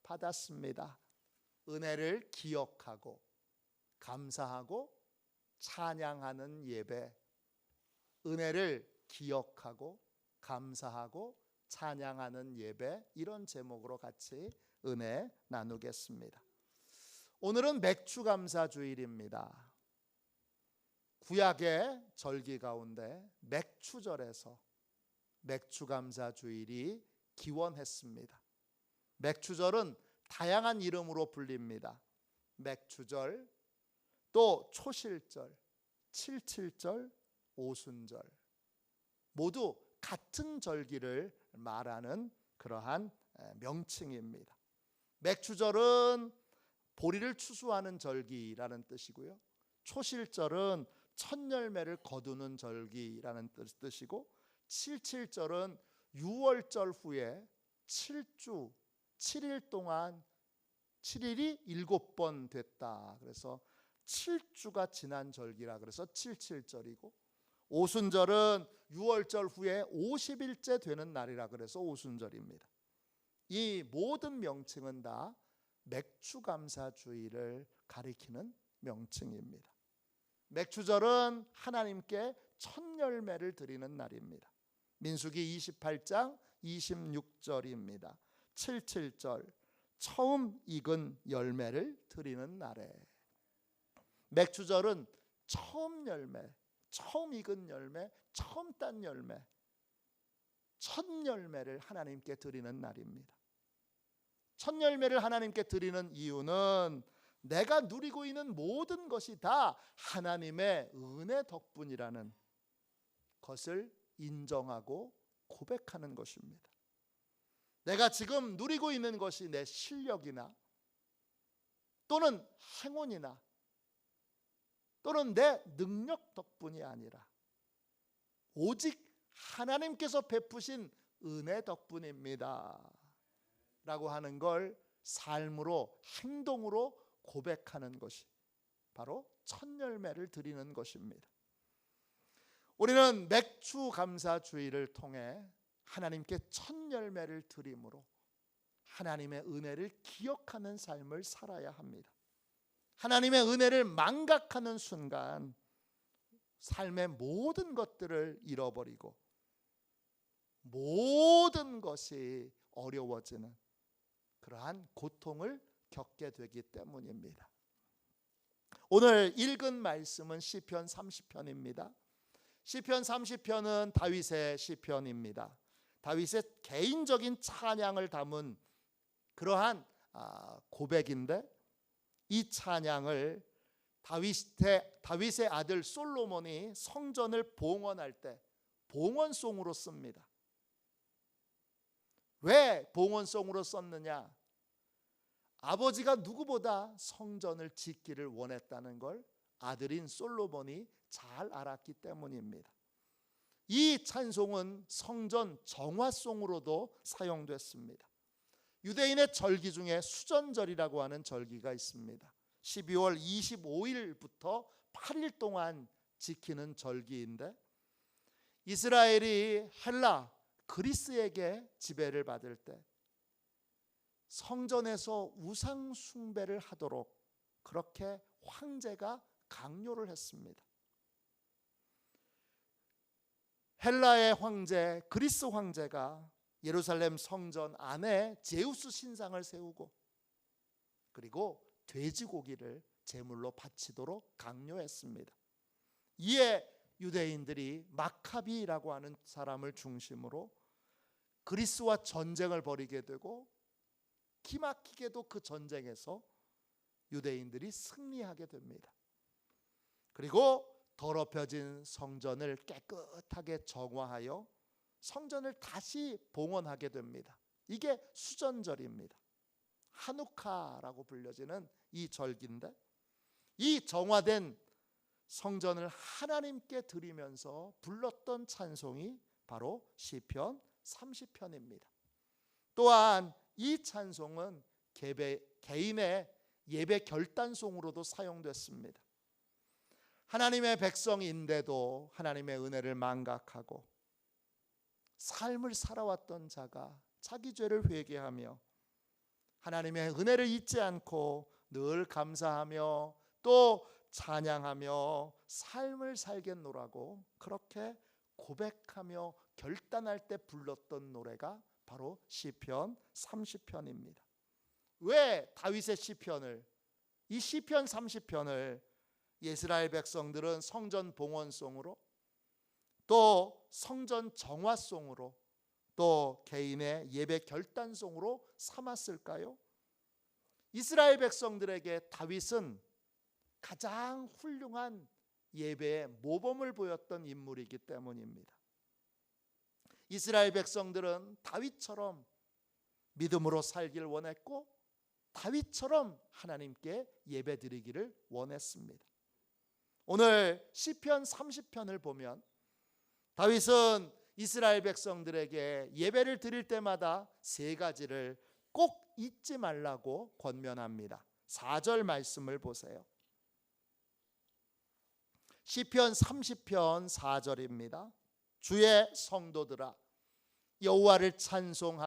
받았습니다. 은혜를 기억하고 감사하고 찬양하는 예배, 은혜를 기억하고 감사하고 찬양하는 예배, 이런 제목으로 같이 은혜 나누겠습니다. 오늘은 맥추감사주일입니다. 구약의 절기 가운데 맥추절에서 맥추감사주일이 기원했습니다. 맥추절은 다양한 이름으로 불립니다. 맥추절, 또 초실절, 칠칠절, 오순절, 모두 같은 절기를 말하는 그러한 명칭입니다. 맥추절은 보리를 추수하는 절기라는 뜻이고요, 초실절은 첫 열매를 거두는 절기라는 뜻이고, 칠칠절은 6월절 후에 7주 7일 동안 7일이 7번 됐다, 그래서 7주가 지난 절기라 그래서 칠칠절이고, 오순절은 6월절 후에 50일째 되는 날이라 그래서 오순절입니다. 이 모든 명칭은 다 맥추감사주일을 가리키는 명칭입니다. 맥추절은 하나님께 첫 열매를 드리는 날입니다. 민수기 28장 26절입니다. 칠칠절, 처음 익은 열매를 드리는 날에, 맥추절은 처음 열매, 처음 익은 열매, 처음 딴 열매, 첫 열매를 하나님께 드리는 날입니다. 첫 열매를 하나님께 드리는 이유는 내가 누리고 있는 모든 것이 다 하나님의 은혜 덕분이라는 것을 인정하고 고백하는 것입니다. 내가 지금 누리고 있는 것이 내 실력이나 또는 행운이나 또는 내 능력 덕분이 아니라 오직 하나님께서 베푸신 은혜 덕분입니다 라고 하는 걸 삶으로, 행동으로 고백하는 것이 바로 첫 열매를 드리는 것입니다. 우리는 맥추감사주일을 통해 하나님께 첫 열매를 드림으로 하나님의 은혜를 기억하는 삶을 살아야 합니다. 하나님의 은혜를 망각하는 순간 삶의 모든 것들을 잃어버리고 모든 것이 어려워지는 그러한 고통을 겪게 되기 때문입니다. 오늘 읽은 말씀은 시편 30편입니다. 시편 30편은 다윗의 시편입니다. 다윗의 개인적인 찬양을 담은 그러한 고백인데, 이 찬양을 다윗의 아들 솔로몬이 성전을 봉헌할 때 봉헌송으로 씁니다. 왜 봉헌송으로 썼느냐? 아버지가 누구보다 성전을 짓기를 원했다는 걸 아들인 솔로몬이 잘 알았기 때문입니다. 이 찬송은 성전 정화송으로도 사용됐습니다. 유대인의 절기 중에 수전절이라고 하는 절기가 있습니다. 12월 25일부터 8일 동안 지키는 절기인데, 이스라엘이 헬라, 그리스에게 지배를 받을 때 성전에서 우상 숭배를 하도록 그렇게 황제가 강요를 했습니다. 헬라의 황제, 그리스 황제가 예루살렘 성전 안에 제우스 신상을 세우고 그리고 돼지고기를 제물로 바치도록 강요했습니다. 이에 유대인들이 마카비라고 하는 사람을 중심으로 그리스와 전쟁을 벌이게 되고, 기막히게도 그 전쟁에서 유대인들이 승리하게 됩니다. 그리고 더럽혀진 성전을 깨끗하게 정화하여 성전을 다시 봉헌하게 됩니다. 이게 수전절입니다. 하누카라고 불려지는 이 절기인데, 이 정화된 성전을 하나님께 드리면서 불렀던 찬송이 바로 시편 30편입니다. 또한 이 찬송은 개인의 예배 결단송으로도 사용됐습니다. 하나님의 백성인데도 하나님의 은혜를 망각하고 삶을 살아왔던 자가 자기 죄를 회개하며 하나님의 은혜를 잊지 않고 늘 감사하며 또 찬양하며 삶을 살겠노라고 그렇게 고백하며 결단할 때 불렀던 노래가 바로 시편 30편입니다. 왜 다윗의 시편을, 이 시편 30편을 이스라엘 백성들은 성전 봉헌송으로 또 성전 정화송으로 또 개인의 예배 결단송으로 삼았을까요? 이스라엘 백성들에게 다윗은 가장 훌륭한 예배의 모범을 보였던 인물이기 때문입니다. 이스라엘 백성들은 다윗처럼 믿음으로 살길 원했고 다윗처럼 하나님께 예배드리기를 원했습니다. 오늘 시편 30편을 보면 다윗은 이스라엘 백성들에게 예배를 드릴 때마다 세 가지를 꼭 잊지 말라고 권면합니다. 4절 말씀을 보세요. 시편 30편 4절입니다. 주의 성도들아 여호와를 찬송하며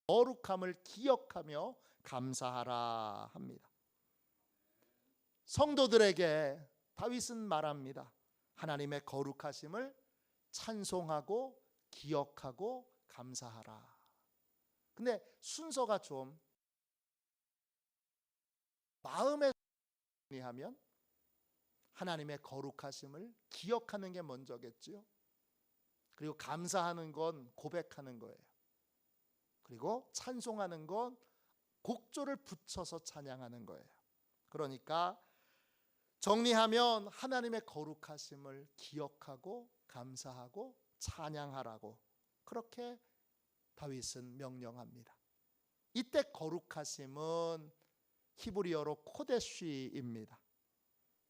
거룩함을 기억하며 감사하라 합니다. 성도들에게 다윗은 말합니다. 하나님의 거룩하심을 찬송하고 기억하고 감사하라. 근데 순서가 좀 마음에 하면 하나님의 거룩하심을 기억하는 게 먼저겠지요. 그리고 감사하는 건 고백하는 거예요. 그리고 찬송하는 건 곡조를 붙여서 찬양하는 거예요. 그러니까 정리하면 하나님의 거룩하심을 기억하고 감사하고 찬양하라고 그렇게 다윗은 명령합니다. 이때 거룩하심은 히브리어로 코데쉬입니다.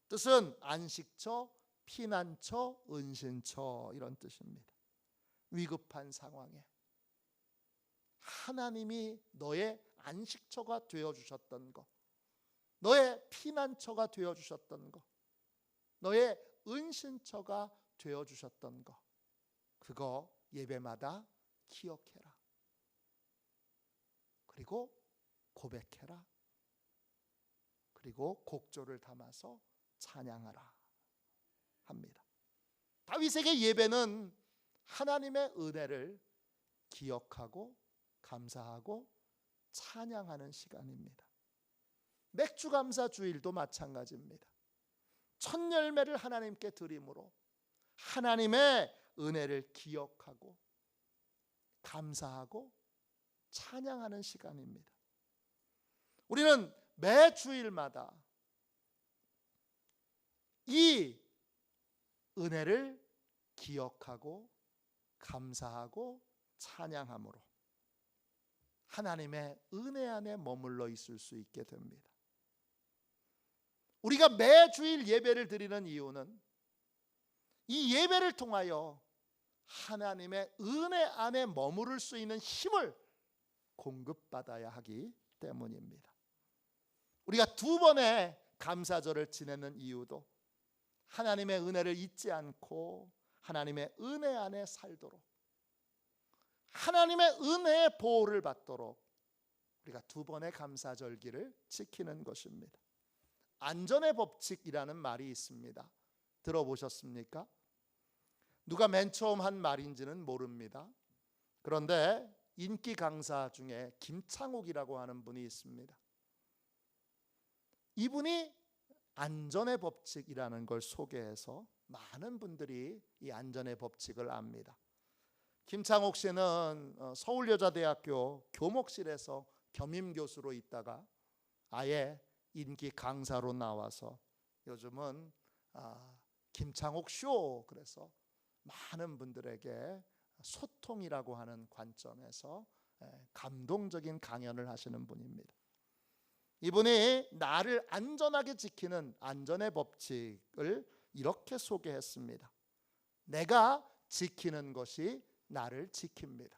뜻은 안식처, 피난처, 은신처 이런 뜻입니다. 위급한 상황에 하나님이 너의 안식처가 되어주셨던 것, 너의 피난처가 되어주셨던 것, 너의 은신처가 되어주셨던 것, 그거 예배마다 기억해라. 그리고 고백해라. 그리고 곡조를 담아서 찬양하라 합니다. 다윗에게 예배는 하나님의 은혜를 기억하고 감사하고 찬양하는 시간입니다. 맥주감사 주일도 마찬가지입니다. 첫 열매를 하나님께 드림으로 하나님의 은혜를 기억하고 감사하고 찬양하는 시간입니다. 우리는 매 주일마다 이 은혜를 기억하고 감사하고 찬양함으로 하나님의 은혜 안에 머물러 있을 수 있게 됩니다. 우리가 매 주일 예배를 드리는 이유는 이 예배를 통하여 하나님의 은혜 안에 머무를 수 있는 힘을 공급받아야 하기 때문입니다. 우리가 두 번의 감사절을 지내는 이유도 하나님의 은혜를 잊지 않고 하나님의 은혜 안에 살도록 하나님의 은혜의 보호를 받도록 우리가 두 번의 감사절기를 지키는 것입니다. 안전의 법칙이라는 말이 있습니다. 들어보셨습니까? 누가 맨 처음 한 말인지는 모릅니다. 그런데 인기 강사 중에 김창옥이라고 하는 분이 있습니다. 이분이 안전의 법칙이라는 걸 소개해서 많은 분들이 이 안전의 법칙을 압니다. 김창옥 씨는 서울여자대학교 교목실에서 겸임교수로 있다가 아예 인기 강사로 나와서 요즘은 김창옥 쇼, 그래서 많은 분들에게 소통이라고 하는 관점에서 감동적인 강연을 하시는 분입니다. 이분이 나를 안전하게 지키는 안전의 법칙을 이렇게 소개했습니다. 내가 지키는 것이 나를 지킵니다.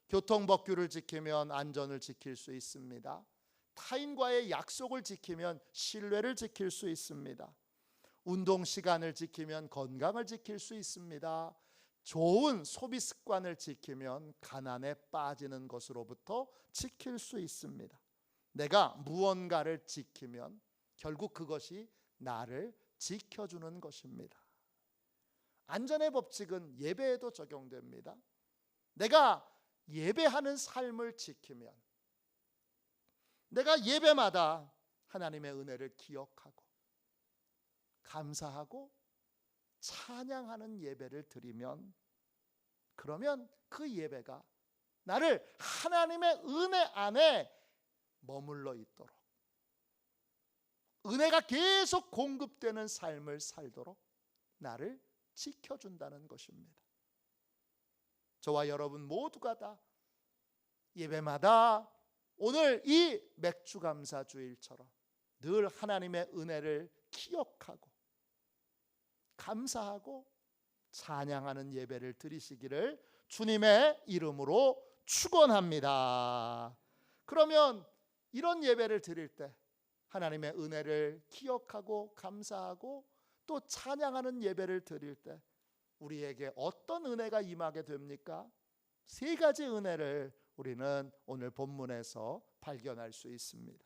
교통법규를 지키면 안전을 지킬 수 있습니다. 타인과의 약속을 지키면 신뢰를 지킬 수 있습니다. 운동 시간을 지키면 건강을 지킬 수 있습니다. 좋은 소비 습관을 지키면 가난에 빠지는 것으로부터 지킬 수 있습니다. 내가 무언가를 지키면 결국 그것이 나를 지켜주는 것입니다. 안전의 법칙은 예배에도 적용됩니다. 내가 예배하는 삶을 지키면, 내가 예배마다 하나님의 은혜를 기억하고 감사하고 찬양하는 예배를 드리면, 그러면 그 예배가 나를 하나님의 은혜 안에 머물러 있도록, 은혜가 계속 공급되는 삶을 살도록 나를 지켜준다는 것입니다. 저와 여러분 모두가 다 예배마다 오늘 이 맥주감사주일처럼 늘 하나님의 은혜를 기억하고 감사하고 찬양하는 예배를 드리시기를 주님의 이름으로 축원합니다. 그러면 이런 예배를 드릴 때 하나님의 은혜를 기억하고 감사하고 또 찬양하는 예배를 드릴 때 우리에게 어떤 은혜가 임하게 됩니까? 세 가지 은혜를 우리는 오늘 본문에서 발견할 수 있습니다.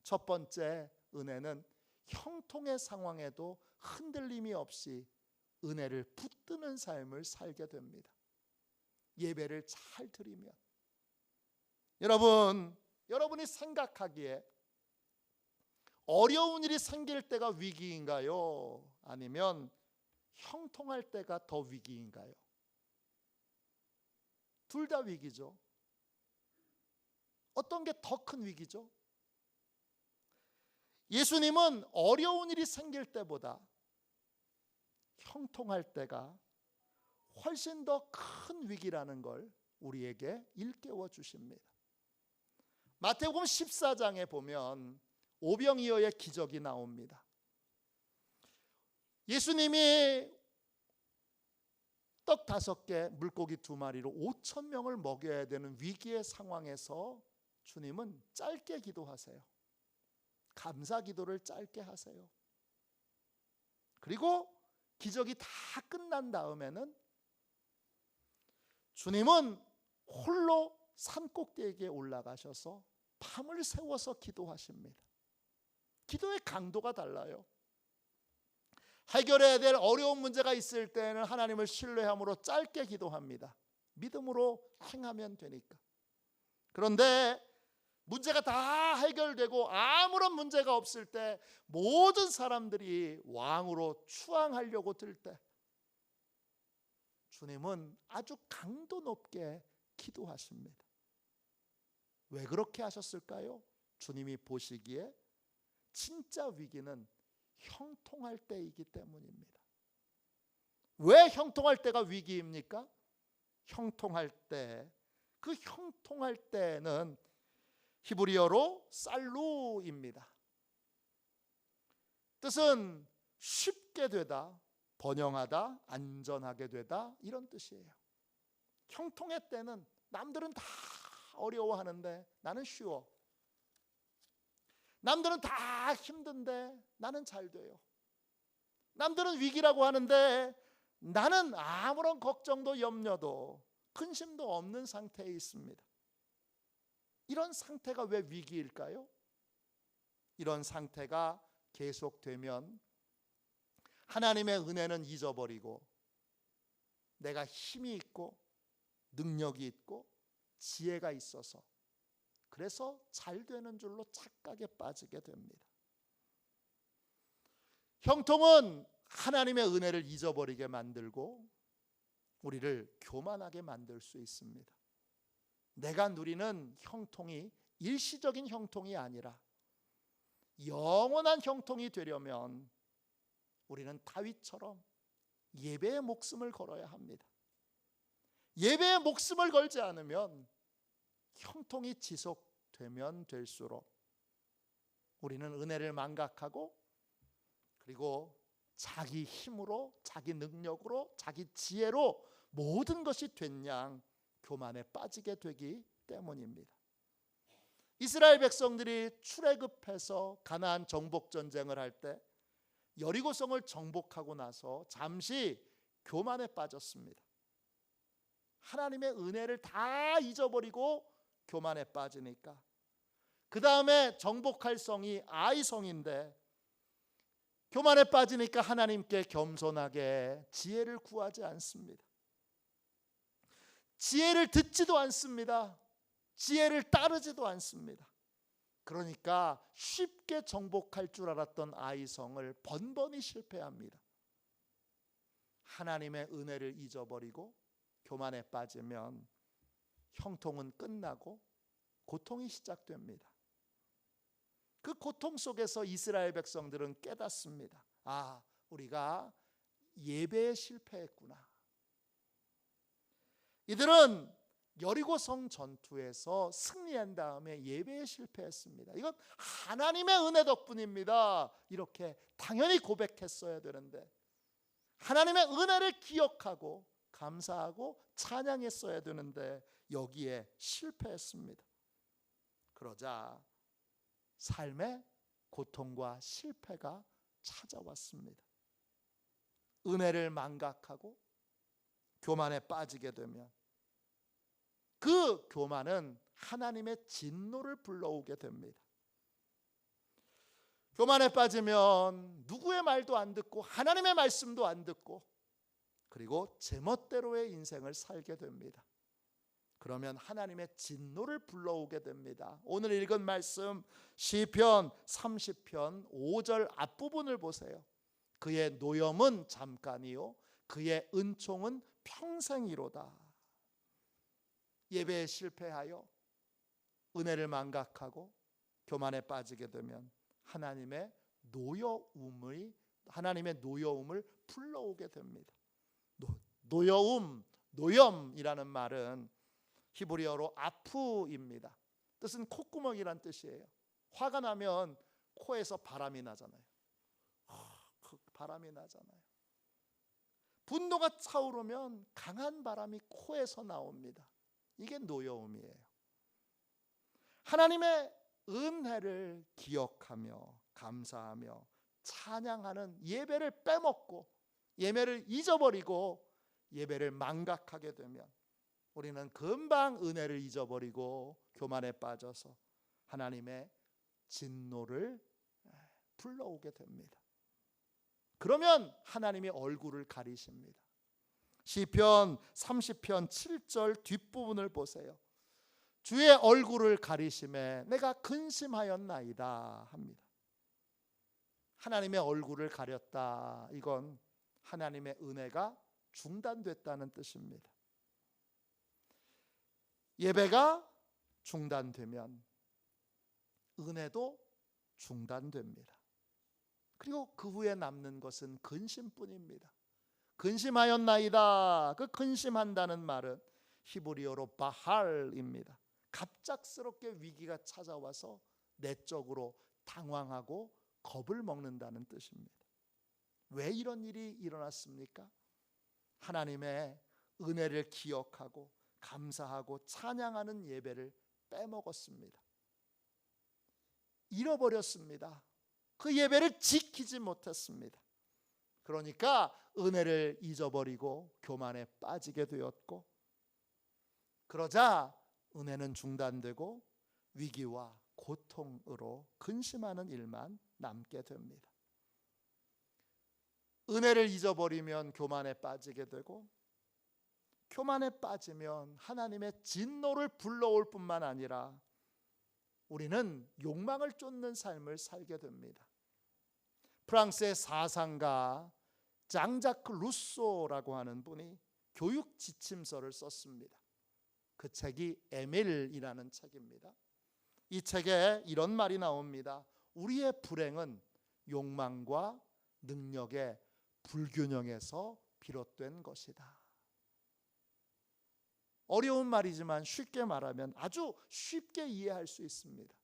첫 번째 은혜는 형통의 상황에도 흔들림이 없이 은혜를 붙드는 삶을 살게 됩니다. 예배를 잘 드리면, 여러분이 생각하기에 어려운 일이 생길 때가 위기인가요? 아니면 형통할 때가 더 위기인가요? 둘 다 위기죠. 어떤 게 더 큰 위기죠? 예수님은 어려운 일이 생길 때보다 형통할 때가 훨씬 더 큰 위기라는 걸 우리에게 일깨워 주십니다. 마태복음 14장에 보면 오병이어의 기적이 나옵니다. 예수님이 떡 5개, 물고기 2마리로 5,000명을 먹여야 되는 위기의 상황에서 주님은 짧게 기도하세요. 감사 기도를 짧게 하세요. 그리고 기적이 다 끝난 다음에는 주님은 홀로 산꼭대기에 올라가셔서 밤을 새워서 기도하십니다. 기도의 강도가 달라요. 해결해야 될 어려운 문제가 있을 때는 하나님을 신뢰함으로 짧게 기도합니다. 믿음으로 행하면 되니까. 그런데 문제가 다 해결되고 아무런 문제가 없을 때, 모든 사람들이 왕으로 추앙하려고 들 때 주님은 아주 강도 높게 기도하십니다. 왜 그렇게 하셨을까요? 주님이 보시기에 진짜 위기는 형통할 때이기 때문입니다. 왜 형통할 때가 위기입니까? 형통할 때, 그 형통할 때는 히브리어로 살루입니다. 뜻은 쉽게 되다, 번영하다, 안전하게 되다, 이런 뜻이에요. 형통의 때는 남들은 다 어려워하는데 나는 쉬워. 남들은 다 힘든데 나는 잘 돼요. 남들은 위기라고 하는데 나는 아무런 걱정도 염려도 근심도 없는 상태에 있습니다. 이런 상태가 왜 위기일까요? 이런 상태가 계속되면 하나님의 은혜는 잊어버리고 내가 힘이 있고 능력이 있고 지혜가 있어서 그래서 잘 되는 줄로 착각에 빠지게 됩니다. 형통은 하나님의 은혜를 잊어버리게 만들고 우리를 교만하게 만들 수 있습니다. 내가 누리는 형통이 일시적인 형통이 아니라 영원한 형통이 되려면 우리는 다윗처럼 예배의 목숨을 걸어야 합니다. 예배의 목숨을 걸지 않으면 형통이 지속되면 될수록 우리는 은혜를 망각하고, 그리고 자기 힘으로, 자기 능력으로, 자기 지혜로 모든 것이 된 양 교만에 빠지게 되기 때문입니다. 이스라엘 백성들이 출애굽해서 가나안 정복 전쟁을 할 때 여리고성을 정복하고 나서 잠시 교만에 빠졌습니다. 하나님의 은혜를 다 잊어버리고 교만에 빠지니까. 그 다음에 정복할 성이 아이성인데 교만에 빠지니까 하나님께 겸손하게 지혜를 구하지 않습니다. 지혜를 듣지도 않습니다. 지혜를 따르지도 않습니다. 그러니까 쉽게 정복할 줄 알았던 아이성을 번번이 실패합니다. 하나님의 은혜를 잊어버리고 교만에 빠지면 형통은 끝나고 고통이 시작됩니다. 그 고통 속에서 이스라엘 백성들은 깨닫습니다. 아, 우리가 예배에 실패했구나. 이들은 여리고성 전투에서 승리한 다음에 예배에 실패했습니다. 이건 하나님의 은혜 덕분입니다. 이렇게 당연히 고백했어야 되는데 하나님의 은혜를 기억하고 감사하고 찬양했어야 되는데 여기에 실패했습니다. 그러자 삶의 고통과 실패가 찾아왔습니다. 은혜를 망각하고 교만에 빠지게 되면 그 교만은 하나님의 진노를 불러오게 됩니다. 교만에 빠지면 누구의 말도 안 듣고 하나님의 말씀도 안 듣고 그리고 제멋대로의 인생을 살게 됩니다. 그러면 하나님의 진노를 불러오게 됩니다. 오늘 읽은 말씀 시편 30편 5절 앞부분을 보세요. 그의 노염은 잠깐이요 그의 은총은 평생이로다. 예배에 실패하여 은혜를 망각하고 교만에 빠지게 되면 하나님의 노여움을 불러오게 됩니다. 노염이라는 말은 히브리어로 아프입니다. 뜻은 콧구멍이란 뜻이에요. 화가 나면 코에서 바람이 나잖아요. 바람이 나잖아요. 분노가 차오르면 강한 바람이 코에서 나옵니다. 이게 노여움이에요. 하나님의 은혜를 기억하며 감사하며 찬양하는 예배를 빼먹고 예배를 잊어버리고 예배를 망각하게 되면 우리는 금방 은혜를 잊어버리고 교만에 빠져서 하나님의 진노를 불러오게 됩니다. 그러면 하나님의 얼굴을 가리십니다. 시편 30편 7절 뒷부분을 보세요. 주의 얼굴을 가리심에 내가 근심하였나이다 합니다. 하나님의 얼굴을 가렸다. 이건 하나님의 은혜가 중단됐다는 뜻입니다. 예배가 중단되면 은혜도 중단됩니다. 그리고 그 후에 남는 것은 근심뿐입니다. 근심하였나이다. 그 근심한다는 말은 히브리어로 바할입니다. 갑작스럽게 위기가 찾아와서 내적으로 당황하고 겁을 먹는다는 뜻입니다. 왜 이런 일이 일어났습니까? 하나님의 은혜를 기억하고 감사하고 찬양하는 예배를 빼먹었습니다. 잃어버렸습니다. 그 예배를 지키지 못했습니다. 그러니까 은혜를 잊어버리고 교만에 빠지게 되었고 그러자 은혜는 중단되고 위기와 고통으로 근심하는 일만 남게 됩니다. 은혜를 잊어버리면 교만에 빠지게 되고 교만에 빠지면 하나님의 진노를 불러올 뿐만 아니라 우리는 욕망을 쫓는 삶을 살게 됩니다. 프랑스의 사상가 장자크 루소라고 하는 분이 교육 지침서를 썼습니다. 그 책이 에밀이라는 책입니다. 이 책에 이런 말이 나옵니다. 우리의 불행은 욕망과 능력의 불균형에서 비롯된 것이다. 어려운 말이지만 쉽게 말하면 아주 쉽게 이해할 수 있습니다.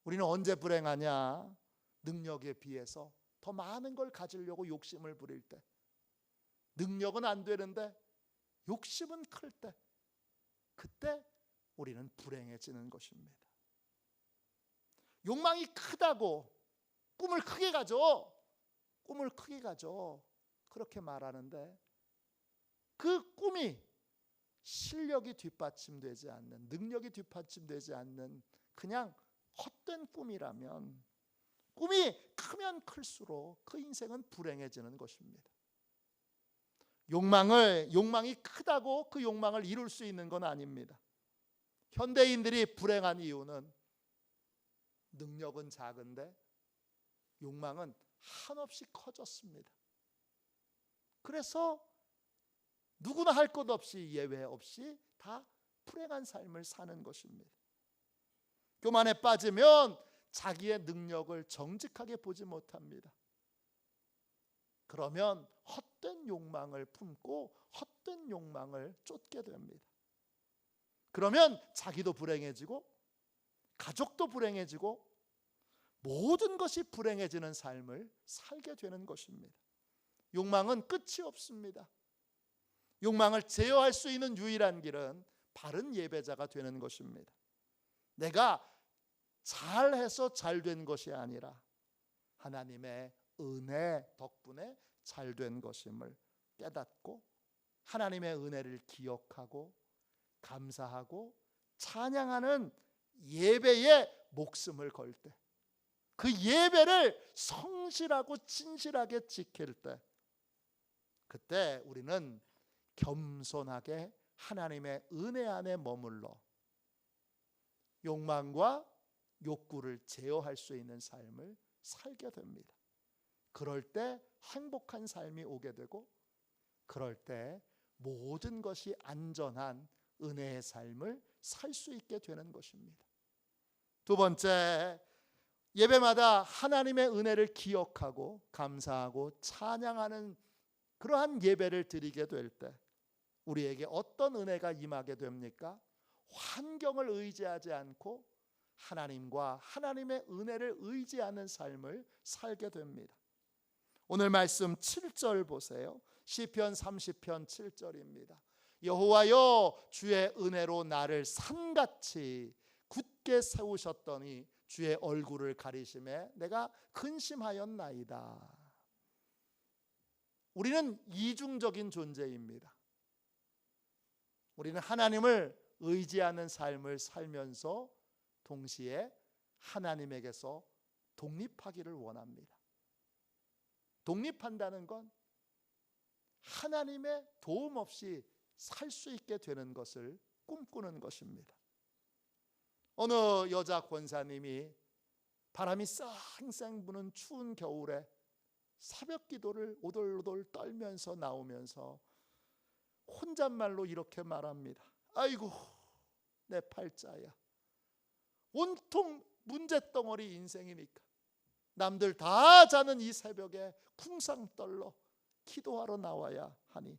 우리는 언제 불행하냐? 능력에 비해서 더 많은 걸 가지려고 욕심을 부릴 때, 능력은 안 되는데 욕심은 클 때, 그때 우리는 불행해지는 것입니다. 욕망이 크다고 꿈을 크게 가져, 꿈을 크게 가져 그렇게 말하는데 그 꿈이 실력이 뒷받침되지 않는, 능력이 뒷받침되지 않는 그냥 헛된 꿈이라면, 꿈이 크면 클수록 그 인생은 불행해지는 것입니다. 욕망이 크다고 그 욕망을 이룰 수 있는 건 아닙니다. 현대인들이 불행한 이유는 능력은 작은데 욕망은 한없이 커졌습니다. 그래서 누구나 할 것 없이, 예외 없이 다 불행한 삶을 사는 것입니다. 교만에 빠지면 자기의 능력을 정직하게 보지 못합니다. 그러면 헛된 욕망을 품고 헛된 욕망을 쫓게 됩니다. 그러면 자기도 불행해지고 가족도 불행해지고 모든 것이 불행해지는 삶을 살게 되는 것입니다. 욕망은 끝이 없습니다. 욕망을 제어할 수 있는 유일한 길은 바른 예배자가 되는 것입니다. 내가 잘해서 잘된 것이 아니라 하나님의 은혜 덕분에 잘된 것임을 깨닫고 하나님의 은혜를 기억하고 감사하고 찬양하는 예배에 목숨을 걸 때, 그 예배를 성실하고 진실하게 지킬 때, 그때 우리는 겸손하게 하나님의 은혜 안에 머물러 욕망과 욕구를 제어할 수 있는 삶을 살게 됩니다. 그럴 때 행복한 삶이 오게 되고, 그럴 때 모든 것이 안전한 은혜의 삶을 살 수 있게 되는 것입니다. 두 번째, 예배마다 하나님의 은혜를 기억하고 감사하고 찬양하는 그러한 예배를 드리게 될 때 우리에게 어떤 은혜가 임하게 됩니까? 환경을 의지하지 않고 하나님과 하나님의 은혜를 의지하는 삶을 살게 됩니다. 오늘 말씀 7절 보세요. 시편 30편 7절입니다. 여호와여, 주의 은혜로 나를 산같이 굳게 세우셨더니 주의 얼굴을 가리심에 내가 근심하였나이다. 우리는 이중적인 존재입니다. 우리는 하나님을 의지하는 삶을 살면서 동시에 하나님에게서 독립하기를 원합니다. 독립한다는 건 하나님의 도움 없이 살 수 있게 되는 것을 꿈꾸는 것입니다. 어느 여자 권사님이 바람이 쌩쌩 부는 추운 겨울에 새벽 기도를 오돌오돌 떨면서 나오면서 혼잣말로 이렇게 말합니다. 아이고, 내 팔자야. 온통 문제덩어리 인생이니까 남들 다 자는 이 새벽에 쿵상 떨러 기도하러 나와야 하니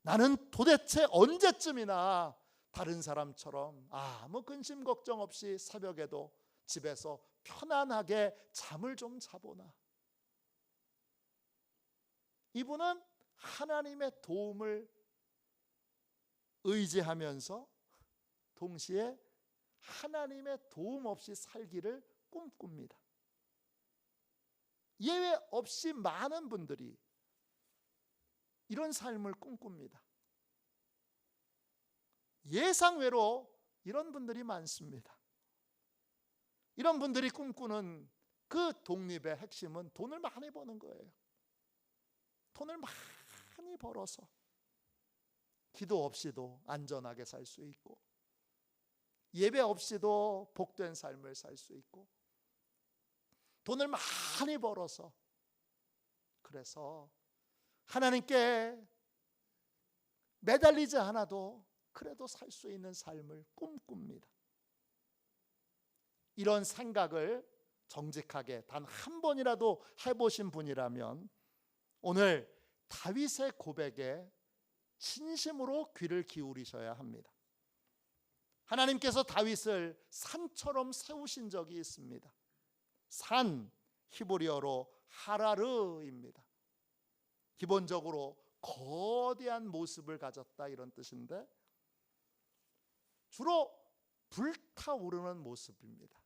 나는 도대체 언제쯤이나 다른 사람처럼 아무 근심 걱정 없이 새벽에도 집에서 편안하게 잠을 좀 자보나. 이분은 하나님의 도움을 의지하면서 동시에 하나님의 도움 없이 살기를 꿈꿉니다. 예외 없이 많은 분들이 이런 삶을 꿈꿉니다. 예상외로 이런 분들이 많습니다. 이런 분들이 꿈꾸는 그 독립의 핵심은 돈을 많이 버는 거예요. 돈을 많이 벌어서 기도 없이도 안전하게 살 수 있고, 예배 없이도 복된 삶을 살 수 있고, 돈을 많이 벌어서 그래서 하나님께 매달리지 않아도 그래도 살 수 있는 삶을 꿈꿉니다. 이런 생각을 정직하게 단 한 번이라도 해보신 분이라면 오늘 다윗의 고백에 진심으로 귀를 기울이셔야 합니다. 하나님께서 다윗을 산처럼 세우신 적이 있습니다. 산, 히브리어로 하라르입니다. 기본적으로 거대한 모습을 가졌다 이런 뜻인데 주로 불타오르는 모습입니다.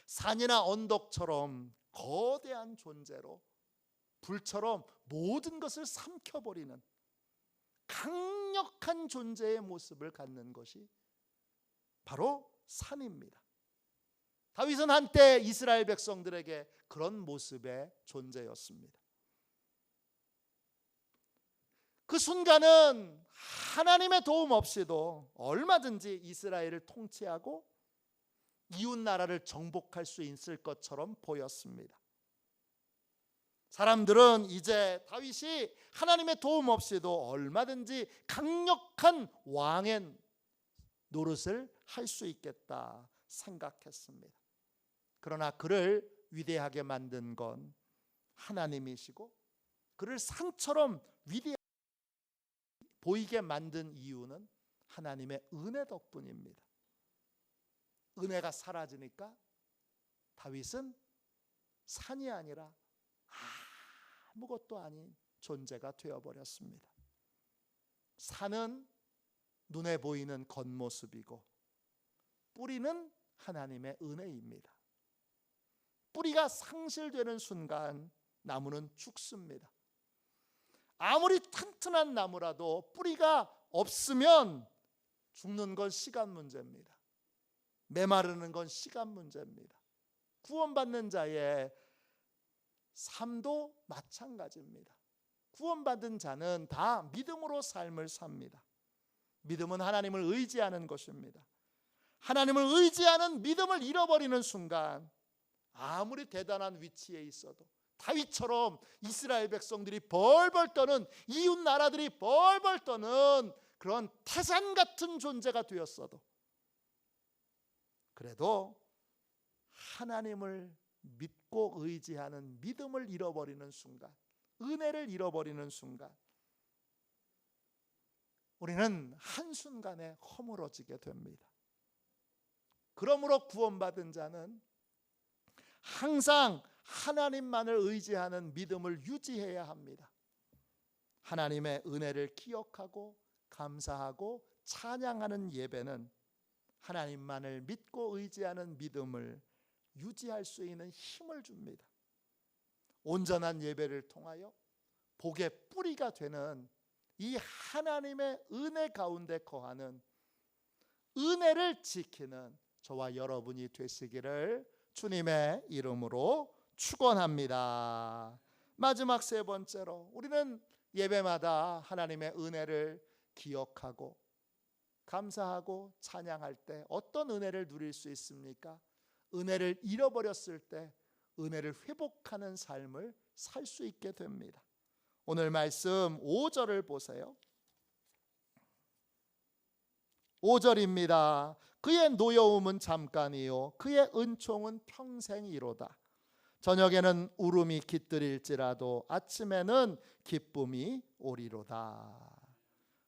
산이나 언덕처럼 거대한 존재로 불처럼 모든 것을 삼켜버리는 강력한 존재의 모습을 갖는 것이 바로 산입니다. 다윗은 한때 이스라엘 백성들에게 그런 모습의 존재였습니다. 그 순간은 하나님의 도움 없이도 얼마든지 이스라엘을 통치하고 이웃 나라를 정복할 수 있을 것처럼 보였습니다. 사람들은 이제 다윗이 하나님의 도움 없이도 얼마든지 강력한 왕의 노릇을 할 수 있겠다 생각했습니다. 그러나 그를 위대하게 만든 건 하나님이시고, 그를 산처럼 위대하게 보이게 만든 이유는 하나님의 은혜 덕분입니다. 은혜가 사라지니까 다윗은 산이 아니라 아무것도 아닌 존재가 되어버렸습니다. 산은 눈에 보이는 겉모습이고 뿌리는 하나님의 은혜입니다. 뿌리가 상실되는 순간 나무는 죽습니다. 아무리 튼튼한 나무라도 뿌리가 없으면 죽는 건 시간 문제입니다. 메마르는 건 시간 문제입니다. 구원받는 자의 삶도 마찬가지입니다. 구원받은 자는 다 믿음으로 삶을 삽니다. 믿음은 하나님을 의지하는 것입니다. 하나님을 의지하는 믿음을 잃어버리는 순간 아무리 대단한 위치에 있어도, 다윗처럼 이스라엘 백성들이 벌벌 떠는, 이웃 나라들이 벌벌 떠는 그런 태산 같은 존재가 되었어도, 그래도 하나님을 믿고 의지하는 믿음을 잃어버리는 순간, 은혜를 잃어버리는 순간 우리는 한순간에 허물어지게 됩니다. 그러므로 구원받은 자는 항상 하나님만을 의지하는 믿음을 유지해야 합니다. 하나님의 은혜를 기억하고 감사하고 찬양하는 예배는 하나님만을 믿고 의지하는 믿음을 유지할 수 있는 힘을 줍니다. 온전한 예배를 통하여 복의 뿌리가 되는 이 하나님의 은혜 가운데 거하는, 은혜를 지키는 저와 여러분이 되시기를 주님의 이름으로 축원합니다. 마지막 세 번째로, 우리는 예배마다 하나님의 은혜를 기억하고 감사하고 찬양할 때 어떤 은혜를 누릴 수 있습니까? 은혜를 잃어버렸을 때 은혜를 회복하는 삶을 살 수 있게 됩니다. 오늘 말씀 5절을 보세요. 5절입니다. 그의 노여움은 잠깐이요 그의 은총은 평생이로다. 저녁에는 울음이 깃들일지라도 아침에는 기쁨이 오리로다.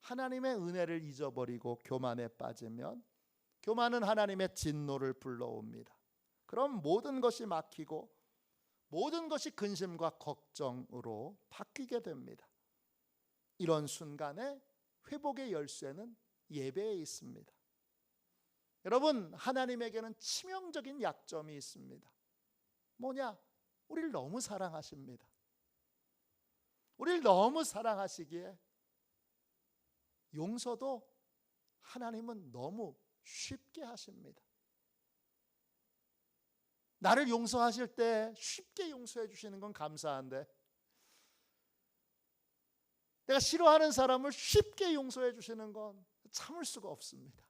하나님의 은혜를 잊어버리고 교만에 빠지면 교만은 하나님의 진노를 불러옵니다. 그럼 모든 것이 막히고 모든 것이 근심과 걱정으로 바뀌게 됩니다. 이런 순간에 회복의 열쇠는 예배에 있습니다. 여러분, 하나님에게는 치명적인 약점이 있습니다. 뭐냐? 우리를 너무 사랑하십니다. 우리를 너무 사랑하시기에 용서도 하나님은 너무 쉽게 하십니다. 나를 용서하실 때 쉽게 용서해 주시는 건 감사한데, 내가 싫어하는 사람을 쉽게 용서해 주시는 건 참을 수가 없습니다.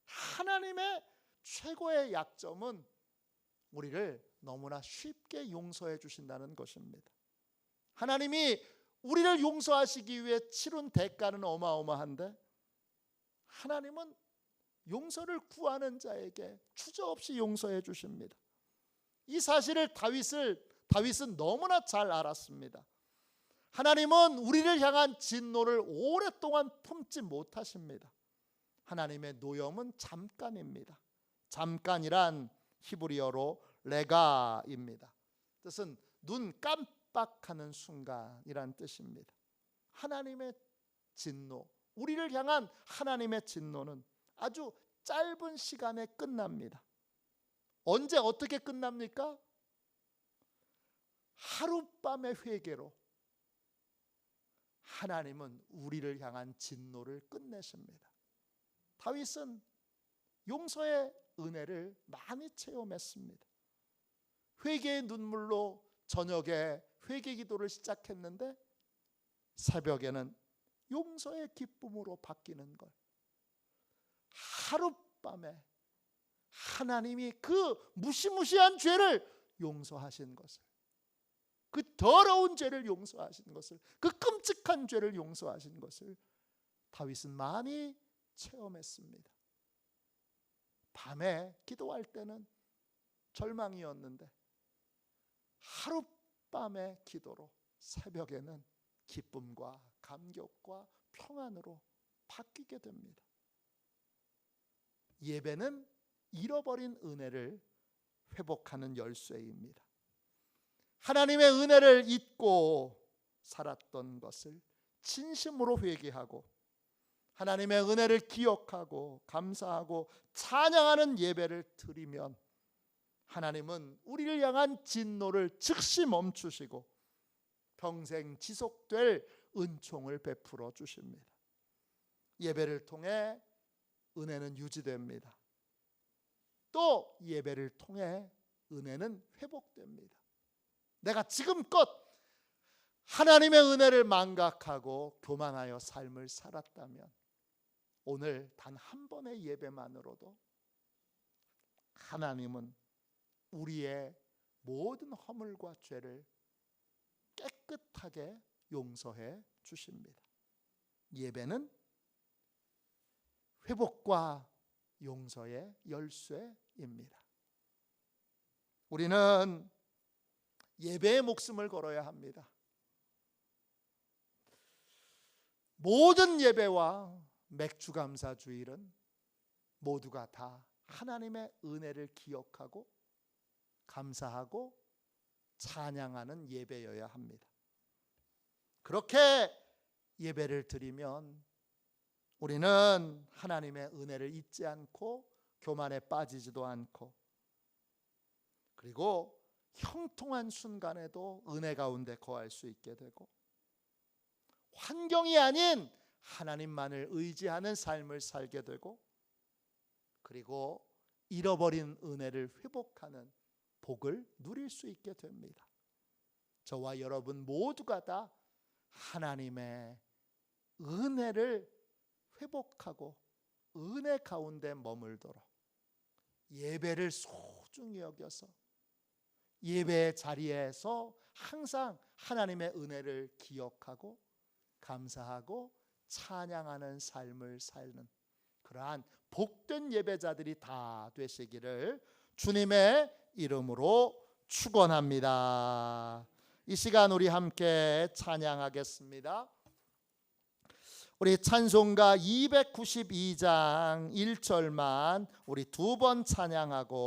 하나님의 최고의 약점은 우리를 너무나 쉽게 용서해 주신다는 것입니다. 하나님이 우리를 용서하시기 위해 치른 대가는 어마어마한데, 하나님은 용서를 구하는 자에게 주저없이 용서해 주십니다. 이 사실을 다윗은 너무나 잘 알았습니다. 하나님은 우리를 향한 진노를 오랫동안 품지 못하십니다. 하나님의 노염은 잠깐입니다. 잠깐이란 히브리어로 레가입니다. 뜻은 눈 깜빡하는 순간이란 뜻입니다. 하나님의 진노, 우리를 향한 하나님의 진노는 아주 짧은 시간에 끝납니다. 언제 어떻게 끝납니까? 하룻밤의 회개로, 하나님은 우리를 향한 진노를 끝내십니다. 다윗은 용서의 은혜를 많이 체험했습니다. 회개의 눈물로 저녁에 회개 기도를 시작했는데 새벽에는 용서의 기쁨으로 바뀌는 걸, 하룻밤에 하나님이 그 무시무시한 죄를 용서하신 것을, 그 더러운 죄를 용서하신 것을, 그 끔찍한 죄를 용서하신 것을 다윗은 많이 체험했습니다. 밤에 기도할 때는 절망이었는데 하룻밤의 기도로 새벽에는 기쁨과 감격과 평안으로 바뀌게 됩니다. 예배는 잃어버린 은혜를 회복하는 열쇠입니다. 하나님의 은혜를 잊고 살았던 것을 진심으로 회개하고 하나님의 은혜를 기억하고 감사하고 찬양하는 예배를 드리면 하나님은 우리를 향한 진노를 즉시 멈추시고 평생 지속될 은총을 베풀어 주십니다. 예배를 통해 은혜는 유지됩니다. 또 예배를 통해 은혜는 회복됩니다. 내가 지금껏 하나님의 은혜를 망각하고 교만하여 삶을 살았다면 오늘 단 한 번의 예배만으로도 하나님은 우리의 모든 허물과 죄를 깨끗하게 용서해 주십니다. 예배는 회복과 용서의 열쇠입니다. 우리는 예배의 목숨을 걸어야 합니다. 모든 예배와 맥주감사 주일은 모두가 다 하나님의 은혜를 기억하고 감사하고 찬양하는 예배여야 합니다. 그렇게 예배를 드리면 우리는 하나님의 은혜를 잊지 않고 교만에 빠지지도 않고, 그리고 형통한 순간에도 은혜 가운데 거할 수 있게 되고, 환경이 아닌 하나님만을 의지하는 삶을 살게 되고, 그리고 잃어버린 은혜를 회복하는 복을 누릴 수 있게 됩니다. 저와 여러분 모두가 다 하나님의 은혜를 회복하고 은혜 가운데 머물도록 예배를 소중히 여겨서 예배의 자리에서 항상 하나님의 은혜를 기억하고 감사하고 찬양하는 삶을 사는 그러한 복된 예배자들이 다 되시기를 주님의 이름으로 축원합니다. 이 시간 우리 함께 찬양하겠습니다. 우리 찬송가 292장 1절만 우리 두 번 찬양하고